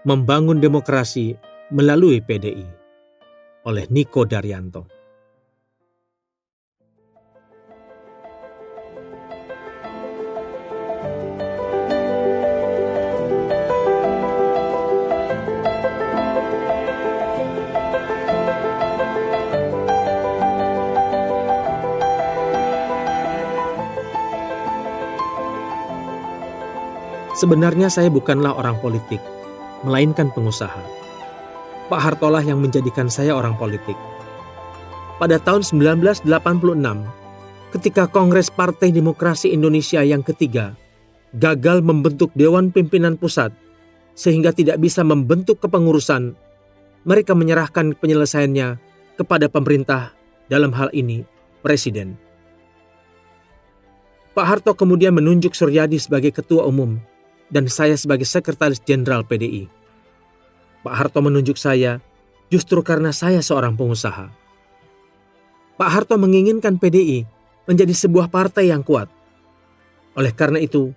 Membangun Demokrasi Melalui PDI oleh Niko Daryanto. Sebenarnya saya bukanlah orang politik, melainkan pengusaha. Pak Hartolah yang menjadikan saya orang politik. Pada tahun 1986, ketika Kongres Partai Demokrasi Indonesia yang ketiga gagal membentuk Dewan Pimpinan Pusat sehingga tidak bisa membentuk kepengurusan, mereka menyerahkan penyelesaiannya kepada pemerintah, dalam hal ini Presiden. Pak Harto kemudian menunjuk Suryadi sebagai Ketua Umum dan saya sebagai Sekretaris Jenderal PDI. Pak Harto menunjuk saya justru karena saya seorang pengusaha. Pak Harto menginginkan PDI menjadi sebuah partai yang kuat. Oleh karena itu,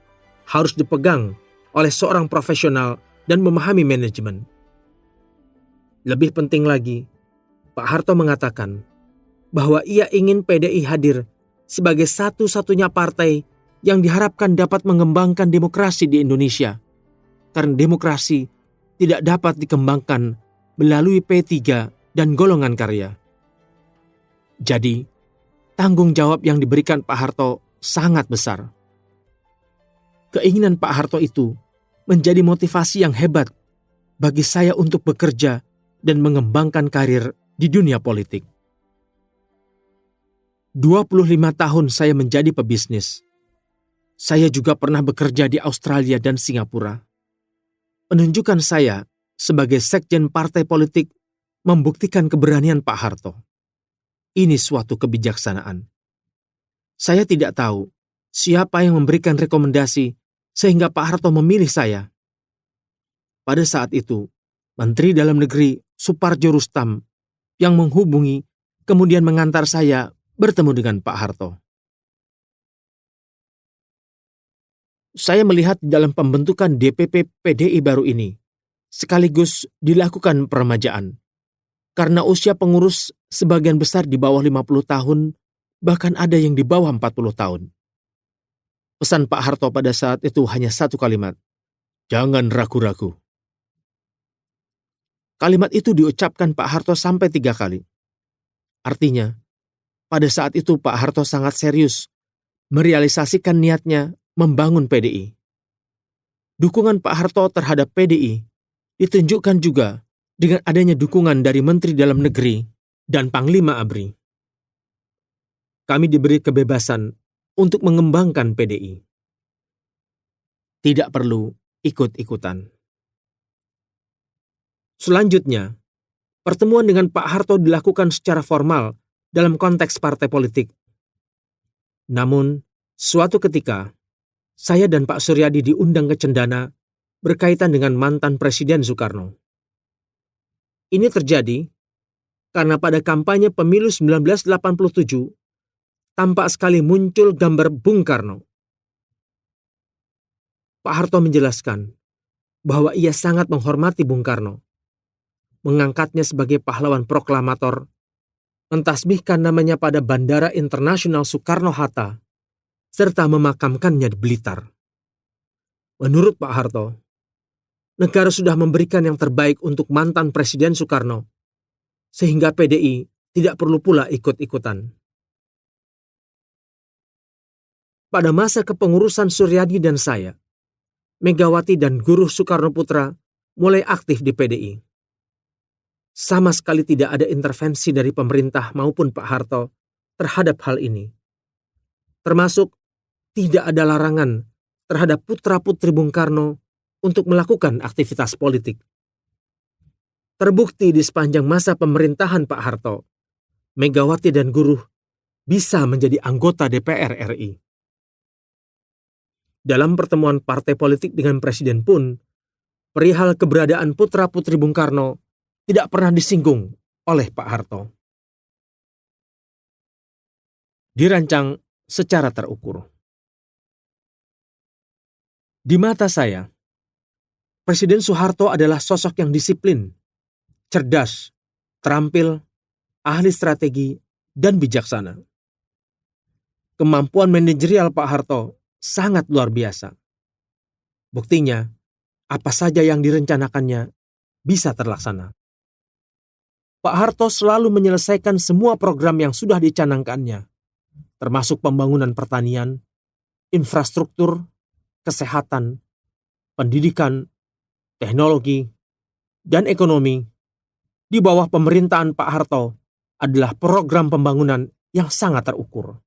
harus dipegang oleh seorang profesional dan memahami manajemen. Lebih penting lagi, Pak Harto mengatakan bahwa ia ingin PDI hadir sebagai satu-satunya partai yang diharapkan dapat mengembangkan demokrasi di Indonesia, karena demokrasi tidak dapat dikembangkan melalui P3 dan golongan karya. Jadi, tanggung jawab yang diberikan Pak Harto sangat besar. Keinginan Pak Harto itu menjadi motivasi yang hebat bagi saya untuk bekerja dan mengembangkan karir di dunia politik. 25 tahun saya menjadi pebisnis. Saya juga pernah bekerja di Australia dan Singapura. Penunjukan saya sebagai sekjen partai politik membuktikan keberanian Pak Harto. Ini suatu kebijaksanaan. Saya tidak tahu siapa yang memberikan rekomendasi sehingga Pak Harto memilih saya. Pada saat itu, Menteri Dalam Negeri Supardjo Rustam yang menghubungi kemudian mengantar saya bertemu dengan Pak Harto. Saya melihat di dalam pembentukan DPP PDI baru ini, sekaligus dilakukan peremajaan. Karena usia pengurus sebagian besar di bawah 50 tahun, bahkan ada yang di bawah 40 tahun. Pesan Pak Harto pada saat itu hanya satu kalimat, jangan ragu-ragu. Kalimat itu diucapkan Pak Harto sampai 3 kali. Artinya, pada saat itu Pak Harto sangat serius merealisasikan niatnya membangun PDI. Dukungan Pak Harto terhadap PDI ditunjukkan juga dengan adanya dukungan dari Menteri Dalam Negeri dan Panglima ABRI. Kami diberi kebebasan untuk mengembangkan PDI. Tidak perlu ikut-ikutan. Selanjutnya, pertemuan dengan Pak Harto dilakukan secara formal dalam konteks partai politik. Namun, suatu ketika, saya dan Pak Suryadi diundang ke Cendana berkaitan dengan mantan Presiden Soekarno. Ini terjadi karena pada kampanye pemilu 1987 tampak sekali muncul gambar Bung Karno. Pak Harto menjelaskan bahwa ia sangat menghormati Bung Karno, mengangkatnya sebagai pahlawan proklamator, mentasbihkan namanya pada Bandara Internasional Soekarno-Hatta, serta memakamkannya di Blitar. Menurut Pak Harto, negara sudah memberikan yang terbaik untuk mantan Presiden Soekarno, sehingga PDI tidak perlu pula ikut-ikutan. Pada masa kepengurusan Suryadi dan saya, Megawati dan Guru Soekarno Putra mulai aktif di PDI. Sama sekali tidak ada intervensi dari pemerintah maupun Pak Harto terhadap hal ini. Termasuk tidak ada larangan terhadap putra-putri Bung Karno untuk melakukan aktivitas politik. Terbukti di sepanjang masa pemerintahan Pak Harto, Megawati dan Guru bisa menjadi anggota DPR RI. Dalam pertemuan partai politik dengan Presiden pun, perihal keberadaan putra-putri Bung Karno tidak pernah disinggung oleh Pak Harto. Dirancang secara terukur. Di mata saya, Presiden Soeharto adalah sosok yang disiplin, cerdas, terampil, ahli strategi, dan bijaksana. Kemampuan manajerial Pak Harto sangat luar biasa. Buktinya, apa saja yang direncanakannya bisa terlaksana. Pak Harto selalu menyelesaikan semua program yang sudah dicanangkannya, termasuk pembangunan pertanian, infrastruktur, kesehatan, pendidikan, teknologi, dan ekonomi. Di bawah pemerintahan Pak Harto adalah program pembangunan yang sangat terukur.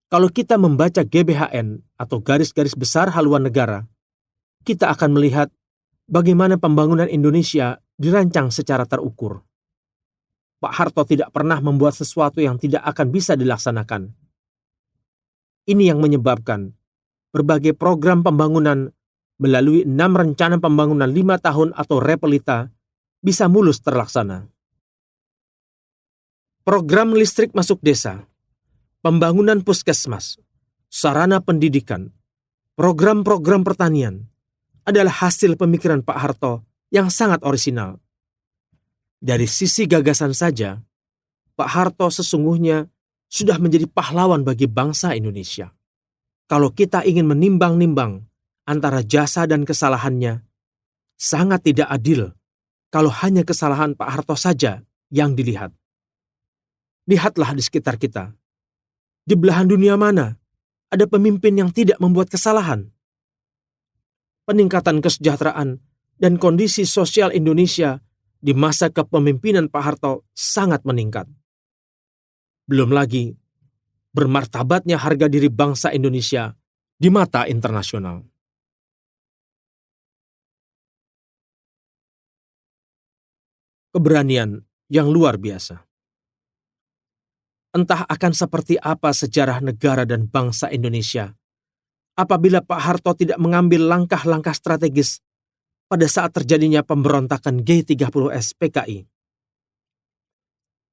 Kalau kita membaca GBHN atau garis-garis besar haluan negara, kita akan melihat bagaimana pembangunan Indonesia dirancang secara terukur. Pak Harto tidak pernah membuat sesuatu yang tidak akan bisa dilaksanakan. Ini yang menyebabkan berbagai program pembangunan melalui 6 rencana pembangunan 5 tahun atau Repelita bisa mulus terlaksana. Program listrik masuk desa, pembangunan puskesmas, sarana pendidikan, program-program pertanian adalah hasil pemikiran Pak Harto yang sangat orisinal. Dari sisi gagasan saja, Pak Harto sesungguhnya sudah menjadi pahlawan bagi bangsa Indonesia. Kalau kita ingin menimbang-nimbang antara jasa dan kesalahannya, sangat tidak adil kalau hanya kesalahan Pak Harto saja yang dilihat. Lihatlah di sekitar kita. Di belahan dunia mana ada pemimpin yang tidak membuat kesalahan? Peningkatan kesejahteraan dan kondisi sosial Indonesia di masa kepemimpinan Pak Harto sangat meningkat. Belum lagi bermartabatnya harga diri bangsa Indonesia di mata internasional. Keberanian yang luar biasa. Entah akan seperti apa sejarah negara dan bangsa Indonesia apabila Pak Harto tidak mengambil langkah-langkah strategis pada saat terjadinya pemberontakan G30S PKI.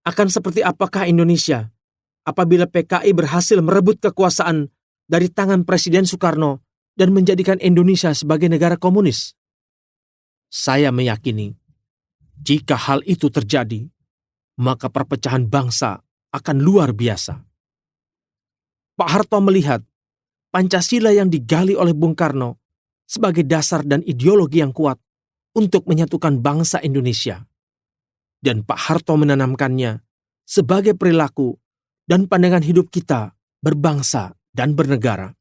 Akan seperti apakah Indonesia apabila PKI berhasil merebut kekuasaan dari tangan Presiden Soekarno dan menjadikan Indonesia sebagai negara komunis? Saya meyakini, jika hal itu terjadi, maka perpecahan bangsa akan luar biasa. Pak Harto melihat Pancasila yang digali oleh Bung Karno sebagai dasar dan ideologi yang kuat untuk menyatukan bangsa Indonesia. Dan Pak Harto menanamkannya sebagai perilaku dan pandangan hidup kita berbangsa dan bernegara.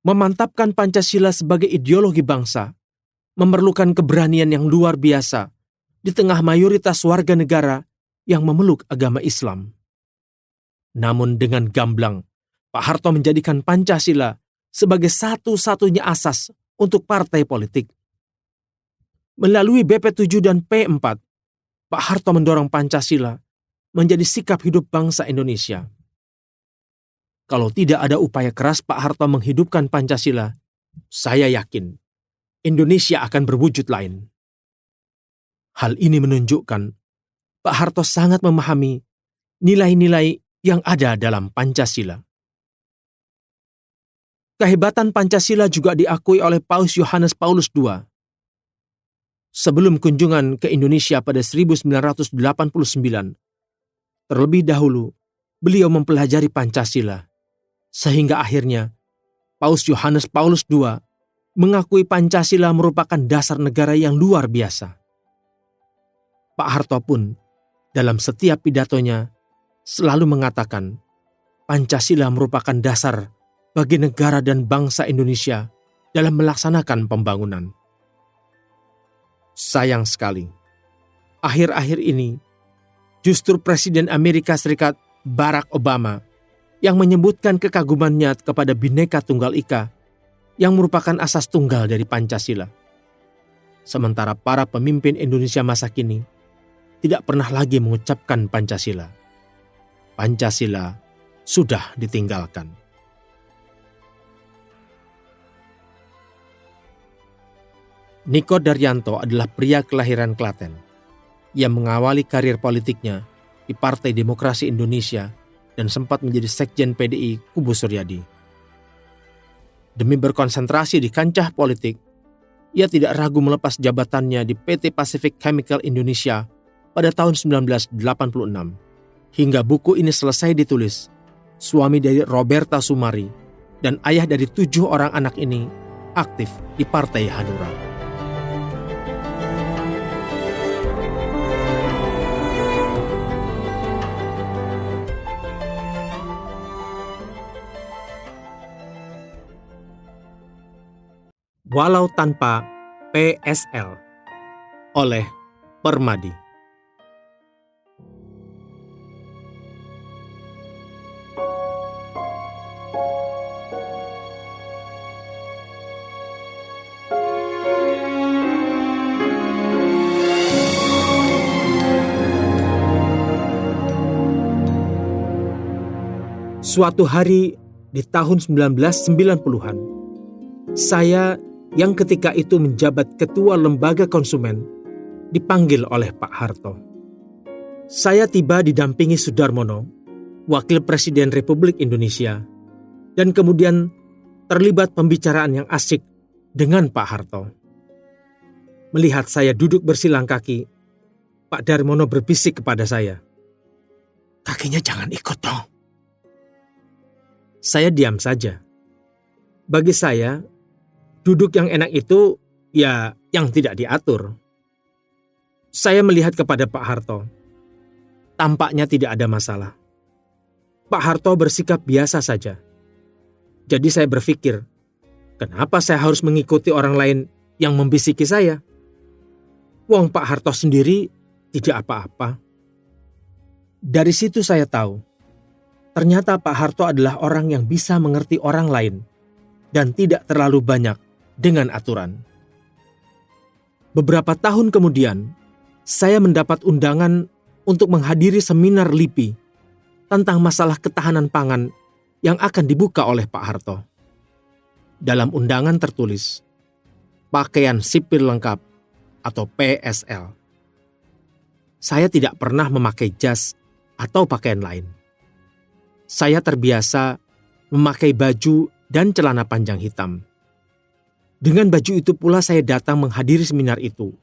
Memantapkan Pancasila sebagai ideologi bangsa memerlukan keberanian yang luar biasa di tengah mayoritas warga negara yang memeluk agama Islam. Namun dengan gamblang, Pak Harto menjadikan Pancasila sebagai satu-satunya asas untuk partai politik. Melalui BP7 dan P4, Pak Harto mendorong Pancasila menjadi sikap hidup bangsa Indonesia. Kalau tidak ada upaya keras Pak Harto menghidupkan Pancasila, saya yakin Indonesia akan berwujud lain. Hal ini menunjukkan Pak Harto sangat memahami nilai-nilai yang ada dalam Pancasila. Kehebatan Pancasila juga diakui oleh Paus Yohanes Paulus II. Sebelum kunjungan ke Indonesia pada 1989, terlebih dahulu beliau mempelajari Pancasila, sehingga akhirnya Paus Yohanes Paulus II mengakui Pancasila merupakan dasar negara yang luar biasa. Pak Harto pun dalam setiap pidatonya selalu mengatakan Pancasila merupakan dasar bagi negara dan bangsa Indonesia dalam melaksanakan pembangunan. Sayang sekali, akhir-akhir ini justru Presiden Amerika Serikat Barack Obama yang menyebutkan kekagumannya kepada Bhinneka Tunggal Ika yang merupakan asas tunggal dari Pancasila. Sementara para pemimpin Indonesia masa kini tidak pernah lagi mengucapkan Pancasila. Pancasila sudah ditinggalkan. Niko Daryanto adalah pria kelahiran Klaten. Ia mengawali karir politiknya di Partai Demokrasi Indonesia dan sempat menjadi sekjen PDI Kubu Suryadi. Demi berkonsentrasi di kancah politik, ia tidak ragu melepas jabatannya di PT Pacific Chemical Indonesia pada tahun 1986. Hingga buku ini selesai ditulis, suami dari Roberta Sumari dan ayah dari 7 orang anak ini aktif di Partai Hanura. Walau tanpa PSL oleh Permadi. Suatu hari di tahun 1990-an, saya yang ketika itu menjabat ketua lembaga konsumen dipanggil oleh Pak Harto. Saya tiba didampingi Sudarmono, Wakil Presiden Republik Indonesia, dan kemudian terlibat pembicaraan yang asyik dengan Pak Harto. Melihat saya duduk bersilang kaki, Pak Darmono berbisik kepada saya, "Kakinya jangan ikut dong." Saya diam saja. Bagi saya, duduk yang enak itu ya yang tidak diatur. Saya melihat kepada Pak Harto. Tampaknya tidak ada masalah. Pak Harto bersikap biasa saja. Jadi saya berpikir, kenapa saya harus mengikuti orang lain yang membisiki saya? Wong Pak Harto sendiri tidak apa-apa. Dari situ saya tahu, ternyata Pak Harto adalah orang yang bisa mengerti orang lain dan tidak terlalu banyak dengan aturan. Beberapa tahun kemudian, saya mendapat undangan untuk menghadiri seminar LIPI tentang masalah ketahanan pangan yang akan dibuka oleh Pak Harto. Dalam undangan tertulis, pakaian sipil lengkap atau PSL. Saya tidak pernah memakai jas atau pakaian lain. Saya terbiasa memakai baju dan celana panjang hitam. Dengan baju itu pula saya datang menghadiri seminar itu.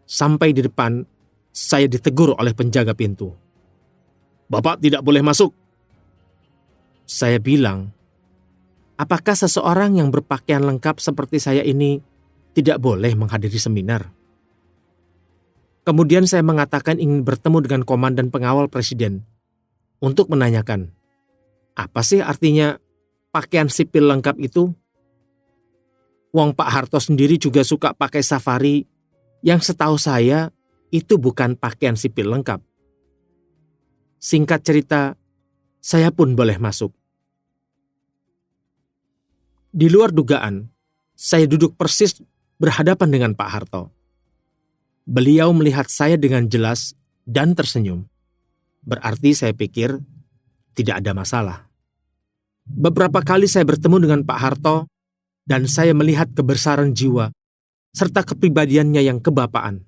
Sampai di depan, saya ditegur oleh penjaga pintu. "Bapak tidak boleh masuk." Saya bilang, apakah seseorang yang berpakaian lengkap seperti saya ini tidak boleh menghadiri seminar? Kemudian saya mengatakan ingin bertemu dengan komandan pengawal presiden untuk menanyakan, apa sih artinya pakaian sipil lengkap itu? Wong Pak Harto sendiri juga suka pakai safari yang setahu saya itu bukan pakaian sipil lengkap. Singkat cerita, saya pun boleh masuk. Di luar dugaan, saya duduk persis berhadapan dengan Pak Harto. Beliau melihat saya dengan jelas dan tersenyum. Berarti saya pikir tidak ada masalah. Beberapa kali saya bertemu dengan Pak Harto dan saya melihat kebesaran jiwa serta kepribadiannya yang kebapaan.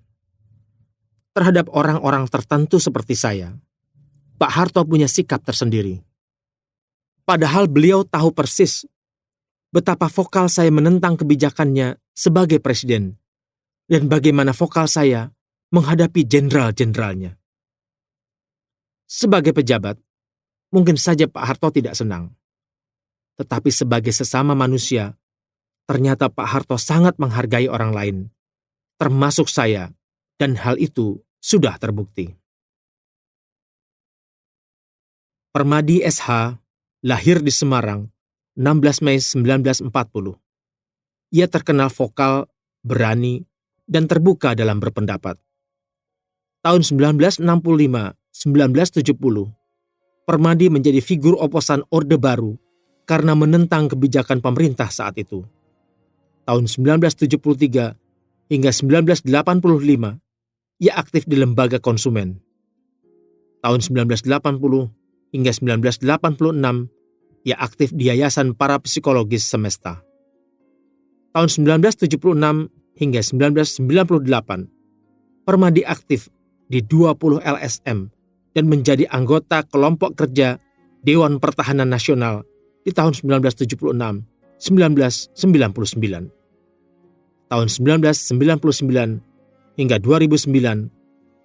Terhadap orang-orang tertentu seperti saya, Pak Harto punya sikap tersendiri. Padahal beliau tahu persis betapa vokal saya menentang kebijakannya sebagai presiden dan bagaimana vokal saya menghadapi jenderal-jenderalnya. Sebagai pejabat, mungkin saja Pak Harto tidak senang. Tetapi sebagai sesama manusia, ternyata Pak Harto sangat menghargai orang lain, termasuk saya, dan hal itu sudah terbukti. Permadi SH lahir di Semarang, 16 Mei 1940. Ia terkenal vokal, berani, dan terbuka dalam berpendapat. Tahun 1965-1970, Permadi menjadi figur oposan Orde Baru karena menentang kebijakan pemerintah saat itu. Tahun 1973 hingga 1985, ia aktif di lembaga konsumen. Tahun 1980 hingga 1986, ia aktif di Yayasan Parapsikologis Semesta. Tahun 1976 hingga 1998, Permadi aktif di 20 LSM dan menjadi anggota kelompok kerja Dewan Pertahanan Nasional di tahun 1976 1999. Tahun 1999 hingga 2009,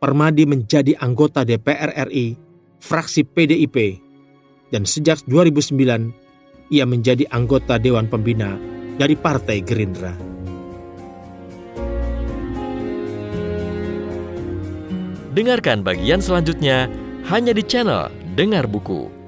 Permadi menjadi anggota DPR RI, fraksi PDIP, dan sejak 2009, ia menjadi anggota Dewan Pembina dari Partai Gerindra. Dengarkan bagian selanjutnya hanya di channel Dengar Buku.